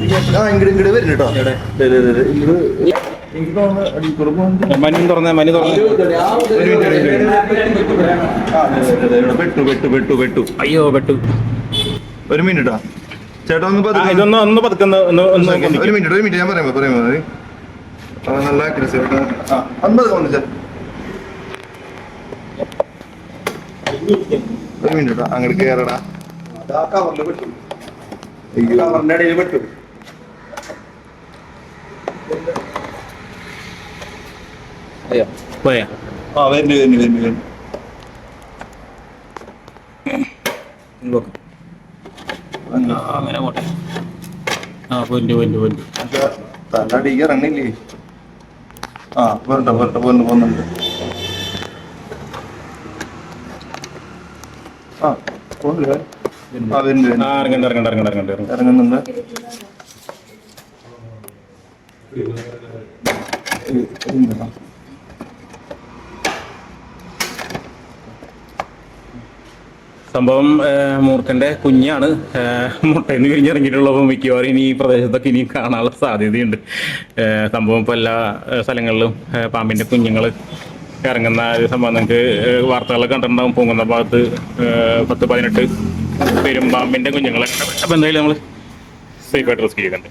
ഇങ്ങോട്ട് വരുന്നു കേട്ടോ. എനിക്ക് തോന്നുന്നു മനി തുറന്നേ. പെട്ടു. അയ്യോ പെട്ടു. ഒരു മിനിറ്റാ ചേട്ടാ, ഒന്ന് പതുക്കുന്ന ഒരു മിനിറ്റ് ഞാൻ പറയുമ്പോ നല്ല ആക്യുറസി. ഒരു മിനിറ്റ് അങ്ങോട്ട് കേറടാ. പെട്ടു. പോയാ വരുന്നു. അങ്ങനെ പോട്ടെ. പൊന്നു തലടിക്ക് ഇറങ്ങില്ലേ? പോകുന്നുണ്ട്. ഇറങ്ങുന്നുണ്ട്. സംഭവം മൂർഖന്റെ കുഞ്ഞാണ് മുട്ടയിൽ നിന്ന് വിരിഞ്ഞിറങ്ങിയിട്ടുള്ളപ്പോൾ മിക്കവാറും ഇനി ഈ പ്രദേശത്തൊക്കെ ഇനി കാണാനുള്ള സാധ്യതയുണ്ട്. സംഭവം ഇപ്പോൾ എല്ലാ സ്ഥലങ്ങളിലും പാമ്പിന്റെ കുഞ്ഞുങ്ങൾ ഇറങ്ങുന്ന ഒരു സംഭവം നിങ്ങൾക്ക് വാർത്തകളൊക്കെ കണ്ടിട്ടുണ്ടാകും. പൊങ്ങുന്ന ഭാഗത്ത് 10-18 പെരുമ്പാമ്പിന്റെ കുഞ്ഞുങ്ങളൊക്കെ. അപ്പോൾ എന്തായാലും നമ്മൾ സേഫായിട്ട് റെസ്ക്യൂ ചെയ്യുന്നുണ്ട്.